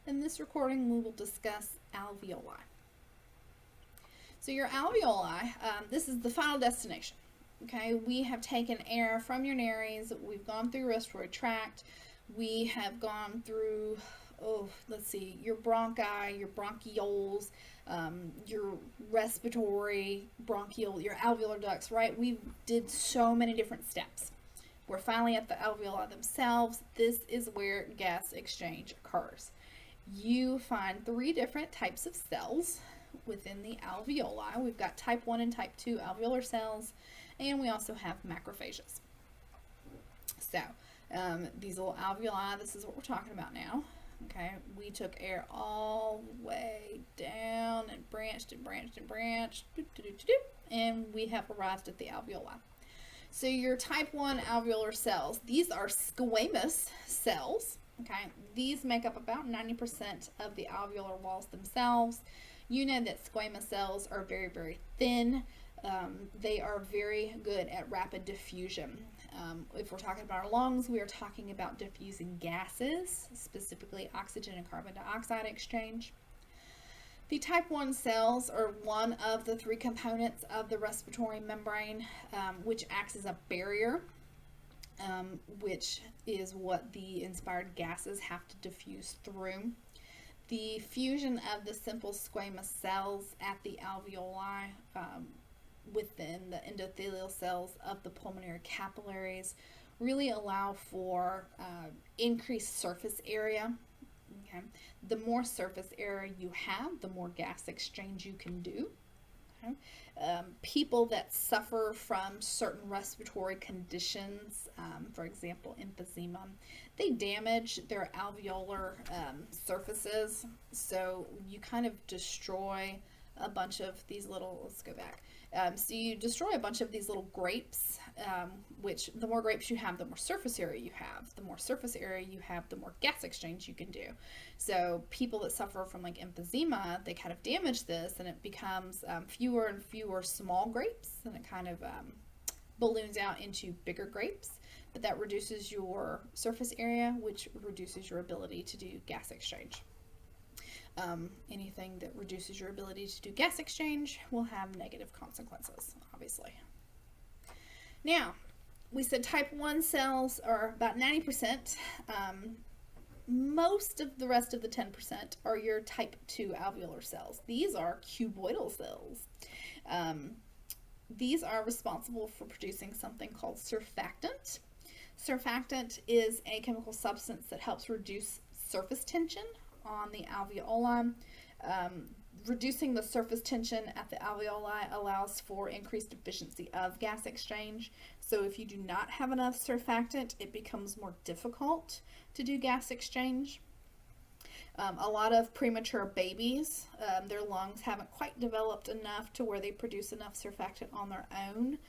In this recording, we will discuss alveoli. So your alveoli, this is the final destination. Okay, we have taken air from your nares, we've gone through your respiratory tract, we have gone through, your bronchi, your bronchioles, your respiratory, bronchial, your alveolar ducts, right? We did so many different steps. We're finally at the alveoli themselves. This is where gas exchange occurs. You find three different types of cells within the alveoli. We've got type 1 and type 2 alveolar cells, and we also have macrophages. So, these little alveoli, this is what we're talking about now. Okay, we took air all the way down and branched and branched and branched, and we have arrived at the alveoli. So your type 1 alveolar cells, these are squamous cells. Okay, these make up about 90% of the alveolar walls themselves. You know that squamous cells are very, very thin. They are very good at rapid diffusion. If we're talking about our lungs, we are talking about diffusing gases, specifically oxygen and carbon dioxide exchange. The type 1 cells are one of the three components of the respiratory membrane, which acts as a barrier, which is what the inspired gases have to diffuse through. The fusion of the simple squamous cells at the alveoli within the endothelial cells of the pulmonary capillaries really allow for increased surface area. Okay. The more surface area you have, the more gas exchange you can do. Okay. People that suffer from certain respiratory conditions, for example, emphysema, they damage their alveolar surfaces. So you kind of destroy a bunch of these little, let's go back. So you destroy a bunch of these little grapes, which the more grapes you have, the more surface area you have. The more surface area you have, the more gas exchange you can do. So people that suffer from like emphysema, they kind of damage this and it becomes fewer and fewer small grapes, and it kind of balloons out into bigger grapes. But that reduces your surface area, which reduces your ability to do gas exchange. Anything that reduces your ability to do gas exchange will have negative consequences, obviously. Now, we said type 1 cells are about 90%. Most of the rest of the 10% are your type 2 alveolar cells. These are cuboidal cells. These are responsible for producing something called surfactant. Surfactant is a chemical substance that helps reduce surface tension on the alveoli. Reducing the surface tension at the alveoli allows for increased efficiency of gas exchange. So if you do not have enough surfactant, it becomes more difficult to do gas exchange. A lot of premature babies, their lungs haven't quite developed enough to where they produce enough surfactant on their own,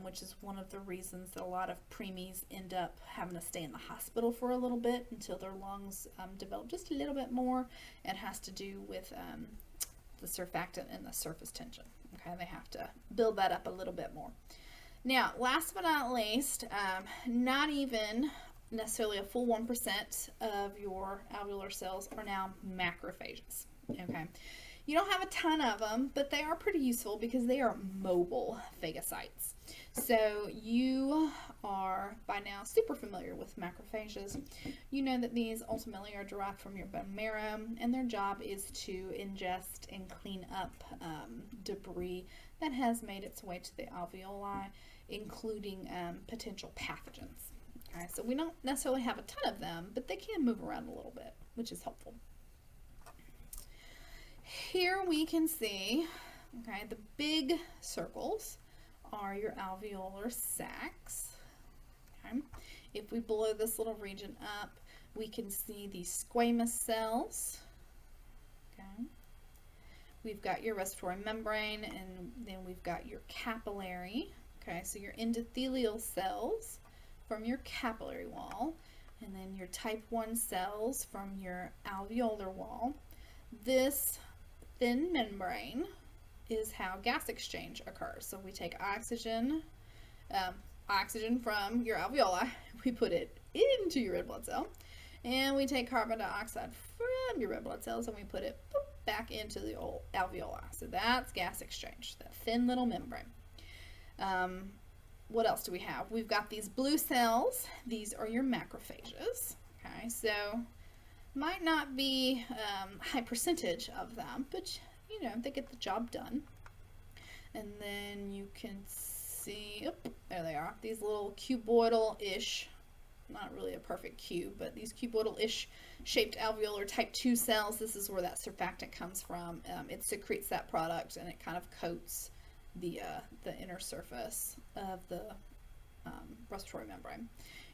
which is one of the reasons that a lot of preemies end up having to stay in the hospital for a little bit until their lungs develop just a little bit more. It has to do with the surfactant and the surface tension. Okay, they have to build that up a little bit more. Now, last but not least, not even necessarily a full 1% of your alveolar cells are now macrophages. Okay, you don't have a ton of them, but they are pretty useful because they are mobile phagocytes. So you are by now super familiar with macrophages. You know that these ultimately are derived from your bone marrow, and their job is to ingest and clean up debris that has made its way to the alveoli, including potential pathogens. Okay, so we don't necessarily have a ton of them, but they can move around a little bit, which is helpful. Here we can see, okay, the big circles are your alveolar sacs. Okay. If we blow this little region up, we can see the squamous cells. Okay. We've got your respiratory membrane, and then we've got your capillary. Okay, so your endothelial cells from your capillary wall, and then your type 1 cells from your alveolar wall. This thin membrane is how gas exchange occurs. So we take oxygen from your alveoli, we put it into your red blood cell, And we take carbon dioxide from your red blood cells and we put it back into the old alveoli. So that's gas exchange, that thin little membrane. What else do we have? We've got these blue cells. These are your macrophages. Okay, so might not be high percentage of them, but you know, they get the job done. And then you can see, there they are, these little cuboidal-ish, not really a perfect cube, but these cuboidal-ish shaped alveolar type 2 cells. This is where that surfactant comes from. It secretes that product and it kind of coats the inner surface of the respiratory membrane.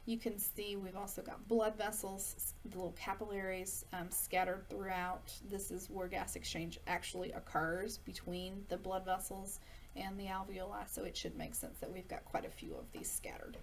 You can see we've also got blood vessels, the little capillaries scattered throughout. This is where gas exchange actually occurs between the blood vessels and the alveoli, so it should make sense that we've got quite a few of these scattered.